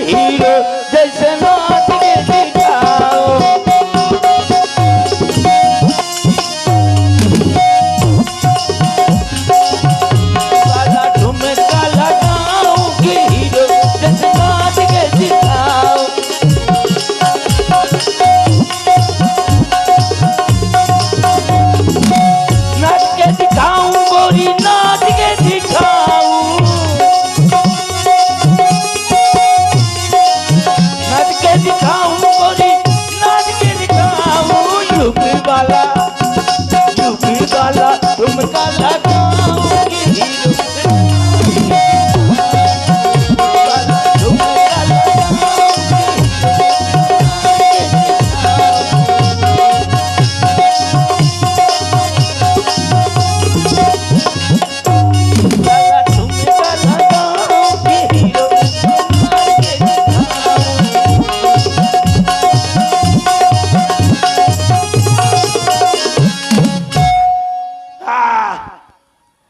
Hero जैसे नाच के दिखाओ। काला ठुमका लगाऊंगी हीरो जैसे नाच के दिखाओ। नाच के दिखाऊं गोरी नाच के दिखाऊं। नाच के दिखाऊं गोरी नाच के दिखाऊं। यूपी वाला ठुमका लगाऊंगी हीरो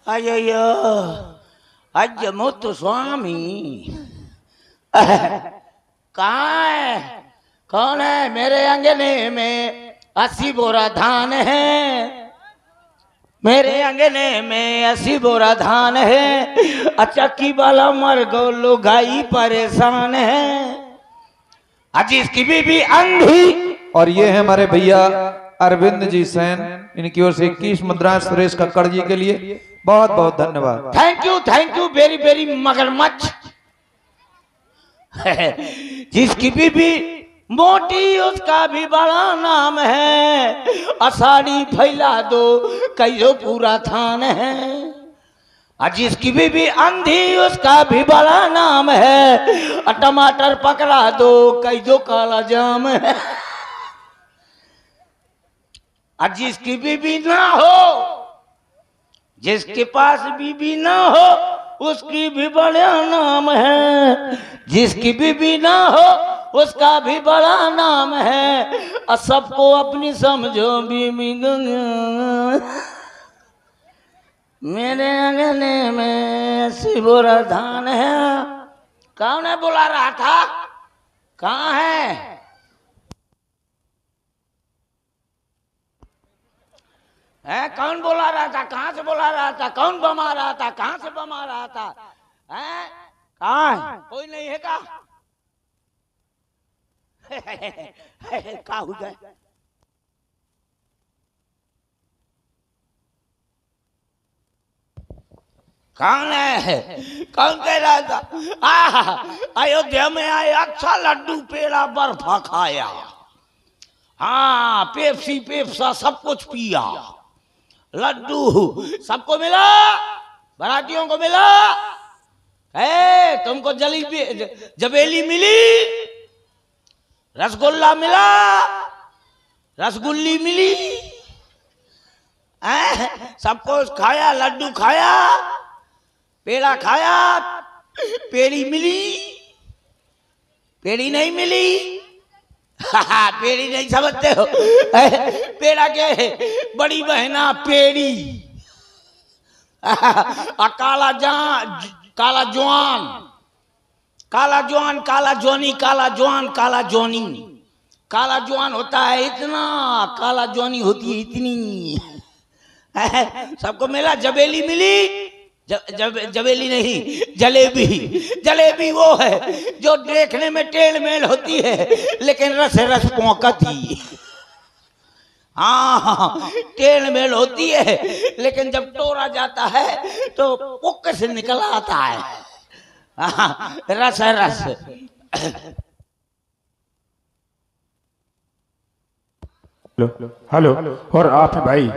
अय्यो अज मुत्तु स्वामी कहाँ है? कौन है? मेरे अंगने में 80 बोरा धान है। मेरे अंगने में 80 बोरा धान है। अचक्की वाला मर गो लुगाई परेशान है। आज इसकी बीबी अंधी। और ये है हमारे भैया अरविंद जी सैन, इनकी ओर से 21 मुद्राएं सुरेश कक्कड़ जी के लिए बहुत बहुत धन्यवाद। थैंक यू वेरी वेरी मगरमच्छ। जिसकी बीबी मोटी उसका भी बड़ा नाम है। असाड़ी फैला दो कईयो पूरा थान है। और जिसकी बीबी अंधी उसका भी बड़ा नाम है। टमाटर पकड़ा दो कईयो काला जाम है। और जिसकी बीबी ना हो, जिसके पास बीबी ना हो उसकी भी बड़ा नाम है। जिसकी बीबी ना हो उसका भी बड़ा नाम है। और सबको अपनी समझो बीबी गंगा। मेरे अंगने में 80 बोरा धान है। कौन है बुला रहा था? कहाँ है? कौन बोला रहा था? कहाँ से बोला रहा था? कौन बमा रहा था? कहाँ से बमा रहा था? कहाँ है? कोई नहीं है का? का हो जाए? कौन है? कौन कह रहा था? अयोध्या में आए, अच्छा लड्डू पेड़ा बर्फा खाया। हाँ, पेप्सी पेप्सा सब कुछ पिया। लड्डू सबको मिला, बरातियों को मिला। तुमको जलेबी जबेली मिली, रसगुल्ला मिला, रसगुल्ली मिली। सबको खाया, लड्डू खाया, पेड़ा खाया। पेड़ी मिली, पेड़ी नहीं मिली। पेड़ी नहीं समझते हो? पेड़ा के बड़ी बहना पेड़ी। काला जवान, काला जवान, काला जोनी, काला जवान, काला जोनी। काला जवान होता है इतना, काला जोनी होती है इतनी। सबको मिला। जबेली मिली, जबेली नहीं, जलेबी। जलेबी वो है जो देखने में टेढ़ मेढ़ होती है लेकिन रस रस पौंकती। हाँ, टेढ़ मेढ़ होती है लेकिन जब तोड़ा जाता है तो पुक से निकल आता है। रस है रस। हेलो। और आप भाई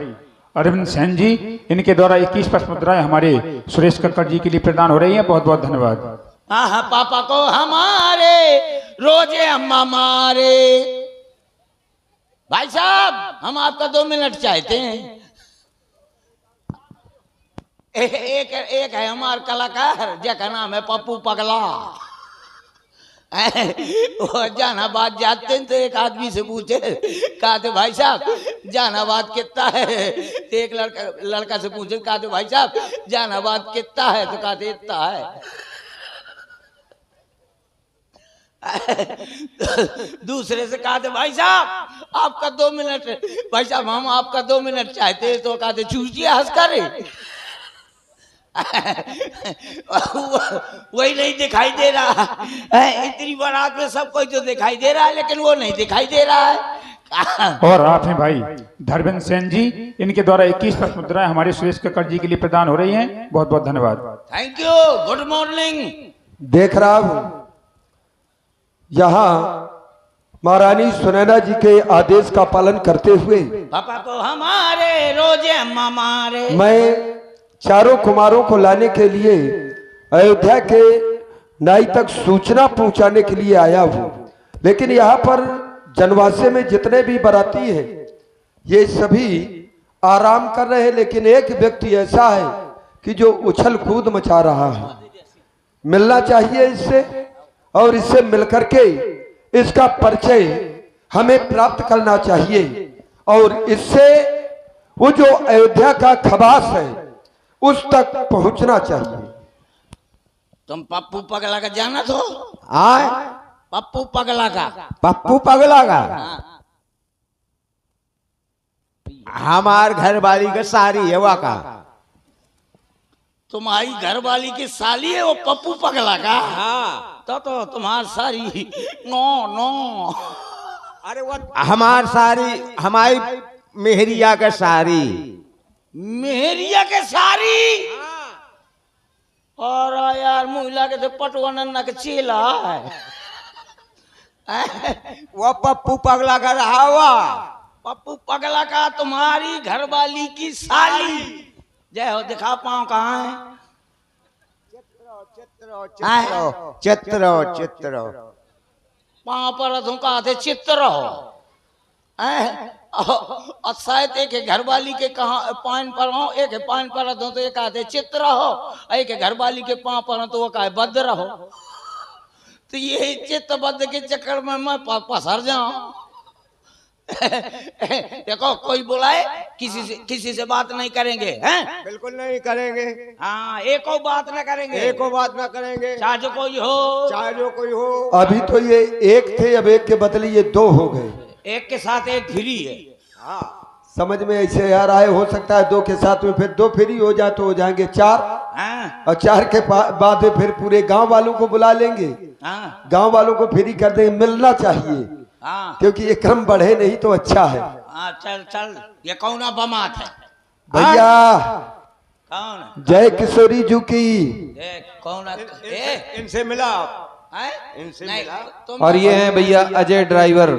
अरविंद सैन जी, इनके द्वारा 21 मुद्राएं हमारे सुरेश कक्कड़ जी के लिए प्रदान हो रही हैं। बहुत बहुत धन्यवाद। पापा को हमारे रोजे अम्मा मारे। भाई साहब, हम आपका 2 मिनट चाहते हैं। एक है हमार कलाकार जिसका नाम है पप्पू पगला। वो जहानाबाद जाते हैं तो एक आदमी से पूछे, कहा थे भाई साहब जहानाबाद कितना है? तो एक लड़का से पूछे, कहा थे भाई साहब जहानाबाद कितना है? तो कहा थे इतना है। दूसरे से कहा थे भाई साहब आपका 2 मिनट, भाई साहब हम आपका 2 मिनट चाहते, तो कहते चूसिए हंस कर वही नहीं दिखाई दे रहा है। इतनी बारात में सब कोई तो दिखाई दे रहा है, लेकिन वो नहीं दिखाई दे रहा है। और आप हैं भाई धर्मेंद्र सेन जी, इनके द्वारा 21 पद्म मुद्राएं हमारे सुरेश कक्कड़ जी के लिए प्रदान हो रही हैं। बहुत बहुत धन्यवाद। Thank you, good morning. देख रहा हूं यहाँ महारानी सुनैना जी के आदेश का पालन करते हुए पापा को हमारे रोजे हमारे, मैं चारों कुमारों को लाने के लिए अयोध्या के नाई तक सूचना पहुंचाने के लिए आया हूं। लेकिन यहाँ पर जनवासे में जितने भी बाराती हैं ये सभी आराम कर रहे हैं, लेकिन एक व्यक्ति ऐसा है कि जो उछल कूद मचा रहा है। मिलना चाहिए इससे, और इससे मिलकर के इसका परिचय हमें प्राप्त करना चाहिए, और इससे वो जो अयोध्या का खबास है उस तक पहुंचना चाहिए। तुम पप्पू पगला का जाना तो? आए पप्पू पगला का? पप्पू पगला का हमार घर वाली का सारी है वह का। तुम्हारी घरवाली की साली है वो पप्पू पगला का? हाँ तो तुम्हारी सारी नो नो। अरे वो हमार सारी हमारी मेहरिया का सारी। मेहरिया के सारी? और यार मुहिला के तो पटवा नन्ना के चेला है। वो पप्पू पगला का रहा हुआ। पप्पू पगला का तुम्हारी घरवाली की साली। जय हो, दिखा पाओ कहाँ है? चित्रो चित्रो पाँव पर धुका थे चित्र हो। और शायद एक घरवाली के कहा पान पर हो, एक पान पर हो तो एक आते चित्र हो, एक घरवाली के पाँव पर हो तो वो कहे बद्र हो। तो ये चित्त बद्ध के चक्कर में मैं पसर जाऊं। देखो कोई बुलाए किसी से बात नहीं करेंगे, हैं? बिल्कुल नहीं करेंगे। हाँ, एको बात ना करेंगे, एको बात ना करेंगे, चाहे जो कोई हो, चाहे जो कोई हो। अभी तो ये एक थे, अब एक के बदले ये 2 हो गए। एक के साथ एक फ्री है। हाँ समझ में ऐसे यार आए, हो सकता है 2 के साथ में फिर 2 फ्री हो जाए तो हो जाएंगे 4, हाँ? और 4 के बाद फिर पूरे गांव वालों को बुला लेंगे, हाँ? गांव वालों को फ्री कर देंगे। मिलना चाहिए, हाँ? क्योंकि ये क्रम बढ़े नहीं तो अच्छा है। हाँ, चल चल, ये कौन बमात है? भैया कौन? जय किशोरी जी की। कौन? इनसे मिला, इनसे नहीं, और ये हैं भैया अजय ड्राइवर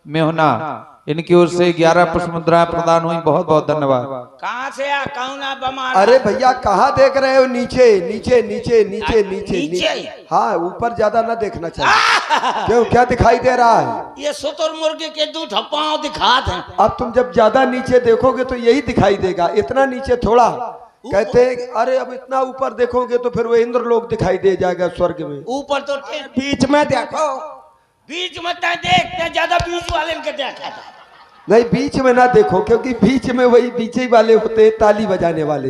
मेहुना, इनकी ओर से 11 पुष्प मुद्राएं प्रदान हुई। बहुत बहुत धन्यवाद। कहाँ से आ? कौन बमात? अरे भैया कहाँ देख रहे हो? नीचे नीचे नीचे नीचे नीचे नीचे? हाँ, ऊपर ज्यादा ना देखना चाहिए। क्यों, क्या दिखाई दे रहा है? ये सुतुर मुर्गे के 2 पाँव दिखाते हैं। अब तुम जब ज्यादा नीचे देखोगे तो यही दिखाई देगा, इतना नीचे थोड़ा। कहते हैं अरे अब इतना ऊपर देखोगे तो फिर वो इंद्र लोक दिखाई दे जाएगा स्वर्ग में। ऊपर तो बीच में देखो, बीच में देखते ज्यादा, बीच वाले के देखा था। नहीं, बीच में ना देखो, क्योंकि बीच में वही बीच ही वाले होते हैं, ताली बजाने वाले।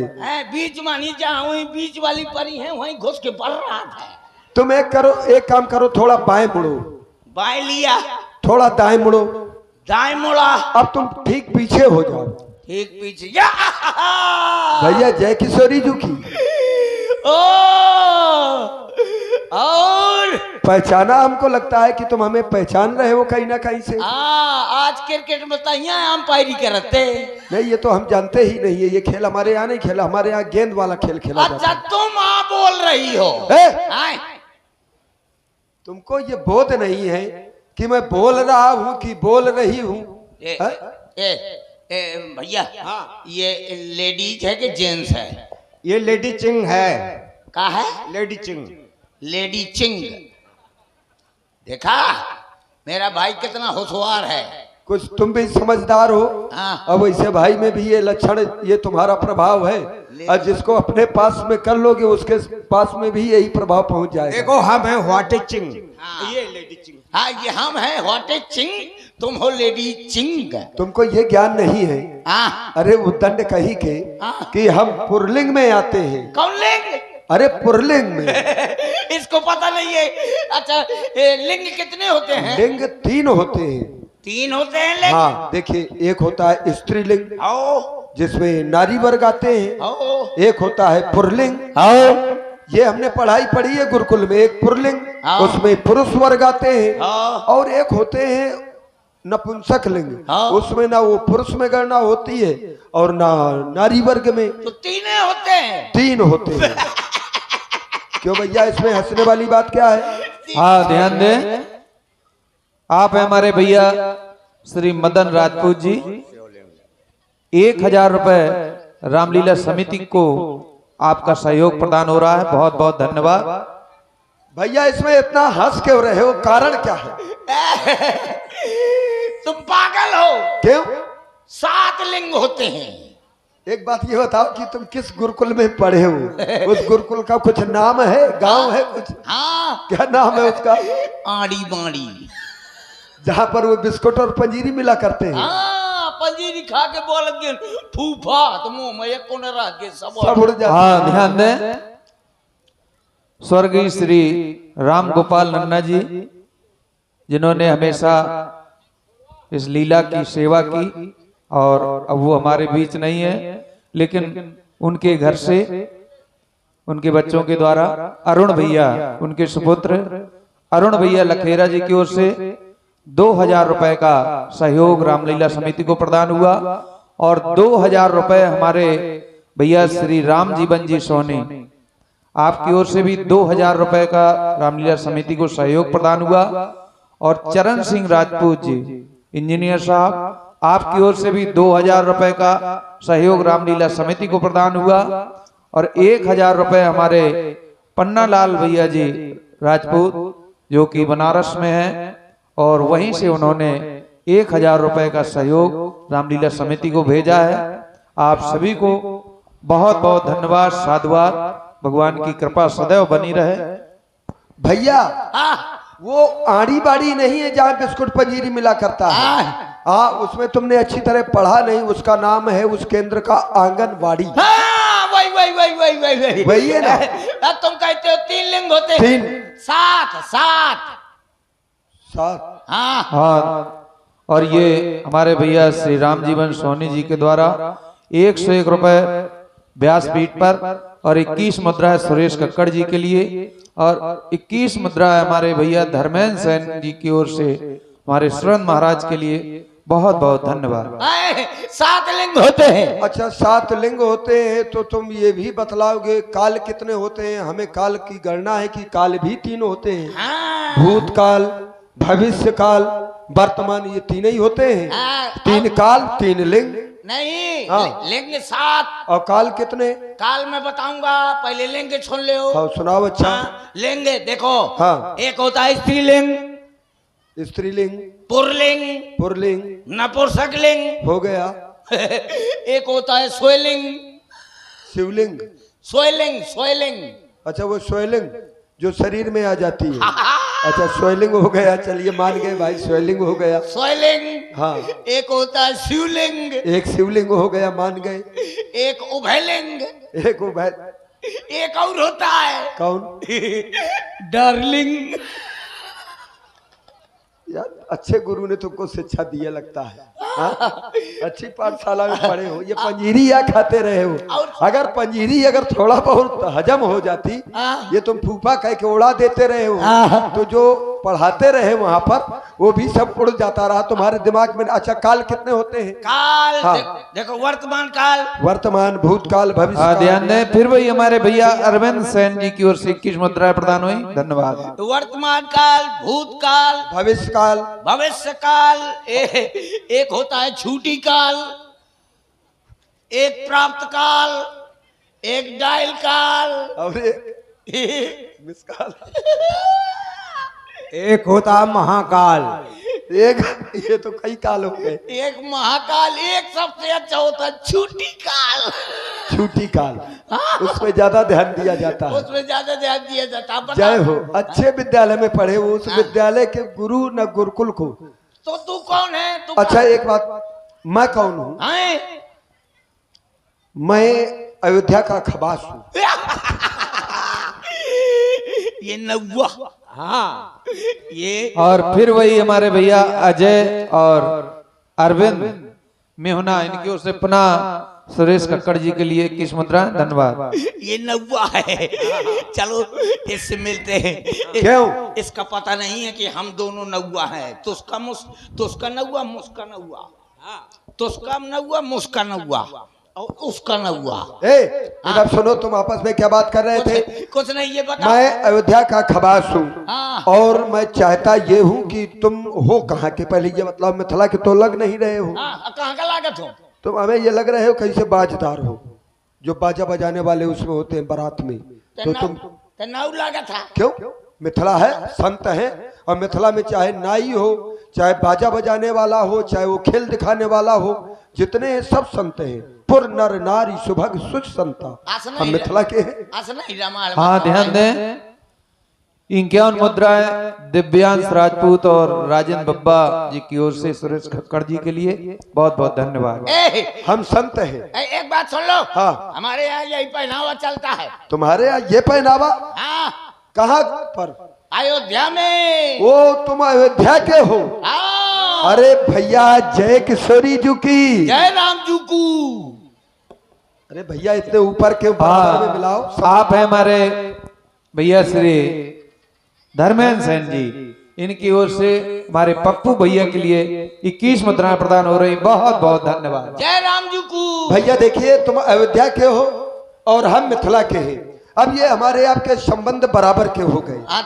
बीच में नहीं, जहाँ वही बीच वाली परी है वहीं घुस के बढ़ रहा था। तुम एक काम करो, थोड़ा बाएं मुड़ो। बाएं लिया, थोड़ा दाएं मुड़ो। दाएं मुड़ा, अब तुम ठीक पीछे हो जाओ। ठीक पीछे। भैया जय किशोरी जी की। और पहचाना? हमको लगता है कि तुम हमें पहचान रहे हो कहीं ना कहीं से। आज क्रिकेट में अंपायरी करते। नहीं, ये तो हम जानते ही नहीं है। ये खेल हमारे यहाँ नहीं खेला, हमारे यहाँ गेंद वाला खेल खेला जाता है। तुम बोल रही हो? तुमको ये बोध नहीं है कि मैं बोल रहा हूँ कि बोल रही हूँ? भैया ये लेडीज है कि जेंट्स है? ये लेडी चिंग है। कहा है? लेडी चिंग। लेडी चिंग। देखा मेरा भाई कितना होशियार है। कुछ तुम भी समझदार हो। अब वैसे भाई में भी ये लक्षण, ये तुम्हारा प्रभाव है, और जिसको अपने पास में कर लोगे उसके पास में भी यही प्रभाव पहुंच जाएगा। देखो हम है व्हाट इज चिंग, ये लेडी चिंग। हाँ, ये हम है व्हाट इज चिंग, तुम हो लेडी चिंग। तुमको ये ज्ञान नहीं है। अरे उद्दंड कही के कि हम पुरलिंग में आते हैं। कौन लिंग? अरे पुरलिंग में। इसको पता नहीं है। अच्छा लिंग कितने होते हैं? लिंग 3 होते हैं। 3 होते हैं लिंग? हाँ देखिए, एक होता है स्त्रीलिंग आओ जिसमें नारी वर्ग आते हैं, आओ एक होता है पुरलिंग, आओ ये हमने पढ़ाई पढ़ी है गुरुकुल में, एक पुरलिंग हाँ। उसमें पुरुष वर्ग आते हैं, हाँ। और एक होते हैं नपुंसक लिंग, हाँ। उसमें ना वो पुरुष में गणना होती है और ना नारी वर्ग में। तो 3 होते हैं। 3 होते हैं। क्यों भैया, इसमें हंसने वाली बात क्या है? हाँ ध्यान दें, आप हैं हमारे भैया श्री मदन राजपूत जी, 1000 रुपए रामलीला समिति को आपका सहयोग प्रदान हो रहा है, बहुत बहुत धन्यवाद। भैया इसमें इतना हंस क्यों रहे हो, कारण क्या है? तुम पागल हो। क्यों? 7 लिंग होते हैं। एक बात ये बताओ कि तुम किस गुरुकुल में पढ़े हो? उस गुरुकुल का कुछ नाम है, गांव है कुछ? हाँ। क्या नाम है उसका? आड़ी बाड़ी। जहाँ पर वो बिस्कुट और पंजीरी मिला करते हैं। हाँ, पंजीरी खा के बोल के फूफा तो मुंह में एक कोने रह के सब उड़ जाते। हाँ ध्यान दें, स्वर्गीय श्री राम गोपाल नन्ना जी, जिन्होंने हमेशा इस लीला की सेवा की, और अब वो हमारे बीच नहीं है, लेकिन उनके घर से उनके बच्चों के द्वारा अरुण भैया, उनके सुपुत्र अरुण भैया लखेरा जी की ओर से 2000 रुपए का सहयोग रामलीला समिति को प्रदान हुआ, और 2000 रुपए हमारे भैया श्री राम जीवन जी सोनी, आपकी ओर से भी 2000 रुपए का रामलीला समिति को सहयोग प्रदान हुआ, और चरण सिंह राजपूत जी इंजीनियर साहब, आपकी ओर से भी 2000 रुपए का सहयोग रामलीला समिति को प्रदान हुआ, और 1000 रुपए हमारे पन्ना लाल भैया जी राजपूत जो कि बनारस में हैं, और वहीं से उन्होंने 1000 रुपए का सहयोग रामलीला समिति को भेजा है। आप सभी को बहुत बहुत धन्यवाद, साधुवाद, भगवान की कृपा सदैव बनी रहे। भैया हाँ। वो आड़ी बाड़ी नहीं है जहाँ बिस्कुट पंजीरी मिला करता है? हाँ, उसमें तुमने अच्छी तरह पढ़ा नहीं, उसका नाम है उस केंद्र का आंगनवाड़ी। हाँ, वही वही है ना? तुम कहते हो 3 लिंग होते हैं। 3 7 हाँ। हाँ, और ये हमारे भैया श्री राम जीवन सोनी जी के द्वारा 101 रुपए व्यासपीठ पर, और 21 मुद्रा है सुरेश कक्कड़ जी के लिए, और 21 मुद्रा है हमारे भैया धर्मेंद्र सेन जी की ओर से हमारे सुरन महाराज के लिए। बहुत बहुत धन्यवाद। 7 लिंग होते हैं। अच्छा 7 लिंग होते हैं, तो तुम ये भी बतलाओगे काल कितने होते हैं? हमें काल की गणना है कि काल भी 3 होते हैं। हाँ। भूतकाल, भविष्य काल, वर्तमान, ये 3 ही होते हैं। हाँ। 3 काल 3 लिंग नहीं, हाँ। लिंग 7। और काल कितने? काल मैं बताऊंगा, पहले लिंग सुन ले। हाँ सुनाओ। अच्छा लिंग देखो। हाँ। एक होता है स्त्रीलिंग, स्त्रीलिंग, पुरलिंग, पुरलिंग नपुंसक लिंग, हो गया। एक होता है स्वयलिंग। शिवलिंग। स्वयलिंग। अच्छा वो स्वयलिंग जो शरीर में आ जाती है। अच्छा स्वयलिंग हो गया, चलिए मान गए भाई, स्वयलिंग हो गया। स्वयलिंग। हाँ। एक होता है शिवलिंग। एक शिवलिंग हो गया, मान गए। एक उभयलिंग। एक उभय। एक और होता है कौन? डार्लिंग। यार अच्छे गुरु ने तुमको शिक्षा दिया लगता है। हाँ? अच्छी पाठशाला में पढ़े हो। ये पंजीरी या खाते रहे हो? अगर पंजीरी अगर थोड़ा बहुत हजम हो जाती, ये तुम फूफा कह के उड़ा देते रहे हो, तो जो पढ़ाते रहे वहां पर वो भी सब उड़ जाता रहा तुम्हारे दिमाग में। अच्छा काल कितने होते हैं? काल हाँ। देखो, वर्तमान काल, वर्तमान, भूतकाल, भविष्य हाँ काल। ध्यान दें, फिर वही हमारे भैया अरविंद सेन जी की ओर से 21 मुद्राएं प्रदान हुई। धन्यवाद। वर्तमान काल, भूतकाल, भविष्य काल, भविष्य काल, एक होता है छूटी काल, एक प्राप्त काल, एक डायल काल, और एक मिस काल, एक होता महाकाल। एक ये तो कई काल हो गए। एक महाकाल, एक सबसे अच्छा होता है छूटी काल। छूटी काल, उसमें ज्यादा ध्यान दिया जाता है। उसमें ज्यादा ध्यान दिया जाता है। जय हो। अच्छे विद्यालय में पढ़े हो, उस विद्यालय के गुरु न गुरुकुल को। तो तू कौन है? तू अच्छा एक बात, मैं कौन हूँ? हैं? मैं अयोध्या का खबास हूँ। ये नौवा, हाँ ये और फिर वही हमारे भैया अजय और अरविंद मेहुना, इनकी ओर से पुनः सुरेश कक्कड़ जी के लिए 21 मुद्राएं। धन्यवाद। ये नौवा है। चलो इससे मिलते हैं। क्यों? इसका पता नहीं है कि हम दोनों नौवा हैं। तुसका नौवा, मुस्का नौवा, तुसका नौवा, मुस्का नौवा और उसका नौवा। इधर सुनो, तुम आपस में क्या बात कर रहे थे? कुछ नहीं, ये बता। मैं अयोध्या का खबास हूँ हाँ। और मैं चाहता ये हूँ कि तुम हो कहाँ के, पहले ये मतलब मिथिला के तो लग नहीं रहे हो। हाँ, कहाँ का लागत हो? तुम हमें ये लग रहे हो कहीं से बाजदार हो, जो बाजा बजाने वाले उसमें होते हैं बारात में। तो तुम नाव लागत था। क्यों? मिथिला है, संत है, और मिथिला में चाहे नाई हो, चाहे बाजा बजाने वाला हो, चाहे वो खेल दिखाने वाला हो, जितने हैं सब संत हैं। पुर नर नारी सुभग सुच संता, हम मिथिला के हैं। हाँ, ध्यान दें। 51 मुद्राएं दिव्यांश राजपूत और राजेंद्र बब्बा जी की ओर से सुरेश कक्कड़ जी के लिए बहुत बहुत धन्यवाद। हम संत हैं। एक बात सुन लो। हाँ। हमारे यहाँ यही पहनावा चलता है। तुम्हारे यहाँ ये पहनावा? हाँ। कहाँ पर? अयोध्या में। वो तुम अयोध्या के हो? हाँ। अरे भैया, जय किशोरी जी की, जय राम जी को। अरे भैया, इतने ऊपर के बाजार में मिलाओ। आप हैं हमारे भैया श्री धर्मेंद्र सेन जी, इनकी ओर से हमारे पप्पू भैया के लिए 21 मुद्राएं प्रदान हो रही। बहुत बहुत धन्यवाद। जय राम जी को। भैया देखिए, तुम अयोध्या के हो और हम मिथिला के हैं। अब ये हमारे आपके संबंध बराबर के हो गए। हाँ,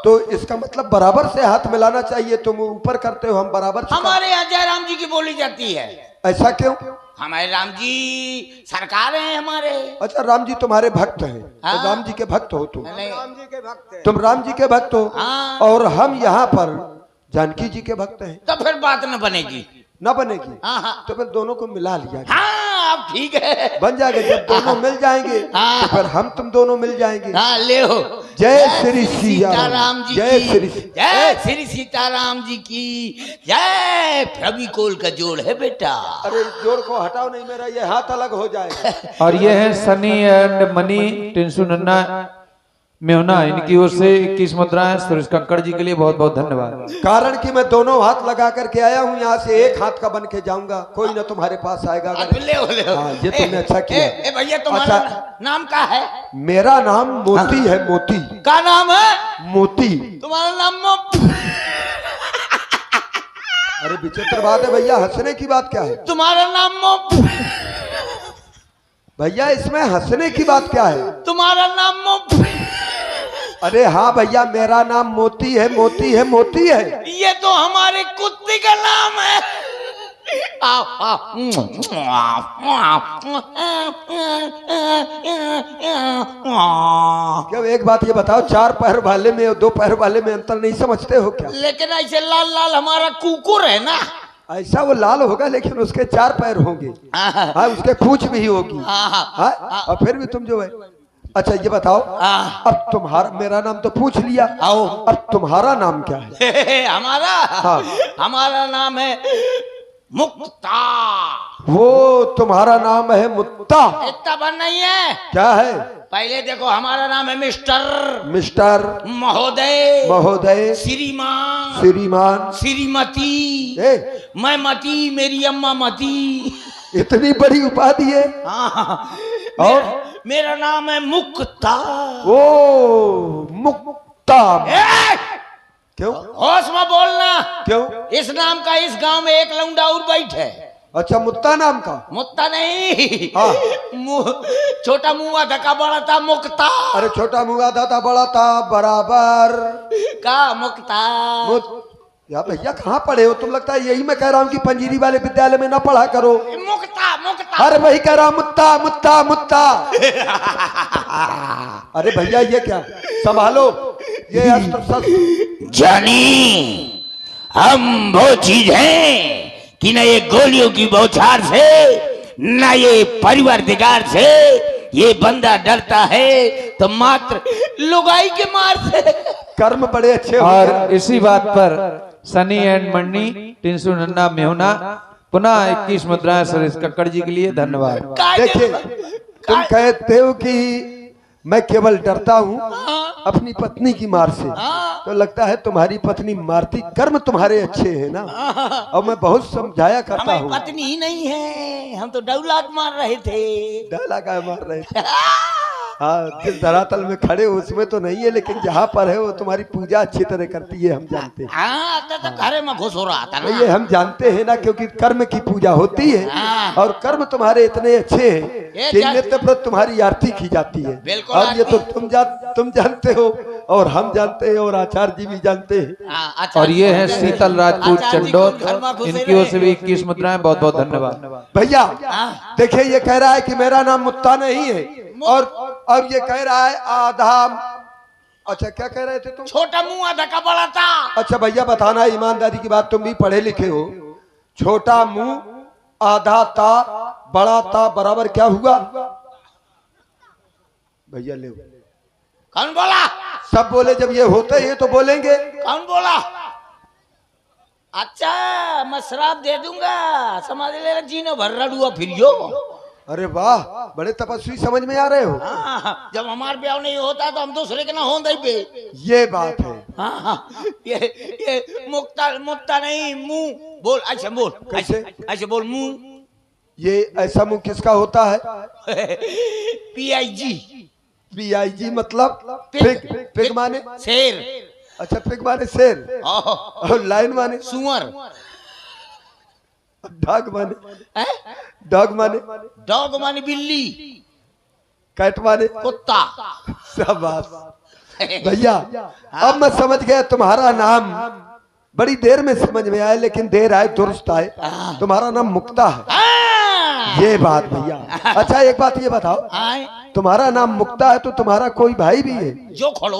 तो इसका मतलब बराबर से हाथ मिलाना चाहिए। तुम ऊपर करते हो, हम बराबर से। हमारे यहाँ जय राम जी की बोली जाती है। ऐसा क्यों? हमारे राम जी सरकार हैं हमारे। अच्छा, राम जी तुम्हारे भक्त हैं। हाँ। तो राम जी के भक्त हो तुम। नहीं। राम जी के भक्त हैं। तुम राम जी के भक्त हो। हाँ। और हम यहाँ पर जानकी जी के भक्त हैं। तो फिर बात न बनेगी। न बनेगी? हाँ, हाँ। तो फिर दोनों को मिला लिया जाए। हाँ, अब ठीक है। बन जाएगा। जब दोनों मिल जाएंगे हाँ। तो फिर हम तुम दोनों मिल जाएंगे। हाँ, ले हो। जय श्री सीताराम जी जय की। श्री जय श्री सीताराम जी की जय। फेविकोल का जोड़ है बेटा। अरे इस जोड़ को हटाओ, नहीं मेरा ये हाथ अलग हो जाएगा। और ये है सनी एंड मनी टिंसू नन्ना मेहुना, इनकी ओर से 21 मुद्राएं सुरेश कक्कड़ जी के लिए बहुत बहुत धन्यवाद। कारण कि मैं दोनों हाथ लगा करके आया हूँ, यहाँ से एक हाथ का बन के जाऊंगा। कोई ना तुम्हारे पास आएगा। ले हो। हाँ, ये तुमने अच्छा किया। भैया, तुम्हारा अच्छा। नाम क्या है? मेरा नाम मोती है। मोती। क्या नाम है? मोती। तुम्हारा नाम अरे विचित्र बात है भैया, हंसने की बात क्या है? तुम्हारा नाम भैया, इसमें हंसने की बात क्या है? तुम्हारा नाम अरे हाँ भैया, मेरा नाम मोती है। मोती है, मोती है। ये तो हमारे कुत्ते का नाम है। क्या एक बात ये बताओ, 4 पैर वाले में और 2 पैर वाले में अंतर नहीं समझते हो क्या? लेकिन ऐसे लाल लाल हमारा कुकुर है ना। ऐसा वो लाल होगा लेकिन उसके 4 पैर होंगे। हाँ, उसके पूंछ भी होगी। हाँ, और फिर भी तुम जो है। अच्छा ये बताओ, अब तुम्हारा, मेरा नाम तो पूछ लिया, आओ। अब तुम्हारा नाम क्या है? हमारा? हाँ। हमारा नाम है मुक्ता। वो तुम्हारा नाम है मुत्ता? इतना बन नहीं है। क्या है? पहले देखो, हमारा नाम है मिस्टर, महोदय, महोदय, श्रीमान, श्रीमान, श्रीमती, मैं मती, मेरी अम्मा मती। इतनी बड़ी उपाधि है? हाँ। और मेरा नाम है मुक्ता। ओ मुक्ता। क्यों? होश में बोलना। क्यों? इस नाम का इस गांव में एक लौंडा और बैठे। अच्छा, मुत्ता नाम का? मुक्ता नहीं। हाँ। छोटा मुंह धक्का बड़ा था मुक्ता। अरे छोटा मुंगा था बड़ा था बराबर का मुक्ता। या भैया कहाँ पढ़े हो तुम? लगता है यही मैं कह रहा हूँ कि पंजीरी वाले विद्यालय में ना पढ़ा करो। मुक्ता मुक्ता। अरे वही कह रहा, मुत्ता मुत्ता मुत्ता। अरे भैया ये क्या, संभालो ये अस्त्र शस्त्र। जानी, हम वो चीज हैं कि न ये गोलियों की बौछार से, न ये परिवार दिगार से ये बंदा डरता है, तो मात्र लुगाई के मार से। कर्म बड़े अच्छे और इसी बात पर सनी एंड मन्नी टिंसू नन्ना मेहुना पुनः 21 मुद्राएं सुरेश कक्कड़ जी के लिए धन्यवाद। देखिए, तुम कहते हो कि मैं केवल डरता हूँ अपनी पत्नी की मार से, हाँ। तो लगता है तुम्हारी पत्नी मारती। कर्म तुम्हारे अच्छे हैं ना, और मैं बहुत समझाया करता हमारी हूँ। पत्नी ही नहीं है, हम तो डायलॉग मार रहे थे। डाला का मार रहे थे। हाँ, जिस धरातल में खड़े हो उसमें तो नहीं है, लेकिन जहाँ पर है वो तुम्हारी पूजा अच्छी तरह करती है, हम जानते हैं। हाँ तो घरे में घुस हो रहा था तो ना। ये हम जानते हैं ना, क्योंकि कर्म की पूजा होती है हाँ। और कर्म तुम्हारे इतने अच्छे हैं ये कि जान- नित्य प्रति तुम्हारी आरती की जाती है। बिल्कुल और ये तो आरती। तुम जानते हो और हम जानते हैं और आचार्य जी भी जानते हैं। हाँ, अच्छा और ये है शीतल राजपूत आचार्य जी चंडोल, को घर में घुसे इनकी ओर से भी रहे। 21 मुद्राएं। बहुत बहुत धन्यवाद। भैया हाँ। देखिए, ये कह रहा है कि मेरा नाम मुत्ता नहीं है, और ये कह रहा है आधा। अच्छा, क्या कह रहे थे तुम? छोटा मुंह आधा का बड़ा था। अच्छा भैया, बताना ईमानदारी की बात, तुम भी पढ़े लिखे हो। छोटा मुंह आधा ता बड़ा ता बराबर क्या हुआ भैया? ले कौन बोला? सब बोले, जब ये होते हैं तो बोलेंगे। कौन बोला? अच्छा, मैं श्राप दे दूंगा, समझ ले, जीनो भर रडुआ फिरियो। अरे वाह, बड़े तपस्वी समझ में आ रहे हो। हाँ, जब हमार ब्याह नहीं होता तो हम दूसरे के ना हो दई पे। ये बात है। हाँ, हाँ, ये मुक्ता मुक्ता नहीं, मुंह बोल, ऐसे बोल, कैसे? ऐसे बोल, मुंह। ये ऐसा मुंह किसका होता है? PIG PIG मतलब पिग। पिग माने शेर। अच्छा, पिग माने शेर, ओहो, और लाइन माने सुअर। डॉग माने डॉग माने डॉग माने बिल्ली, कैट माने कुत्ता। शाबाश भैया, अब मैं समझ गया तुम्हारा नाम। बड़ी देर में समझ में आया, लेकिन देर आए दुरुस्त आए। तुम्हारा नाम मुक्ता है। हाँ। ये बात भैया। अच्छा, एक बात ये बताओ, आए, तुम्हारा नाम मुक्ता है तो तुम्हारा कोई भाई भी है? जो खड़ो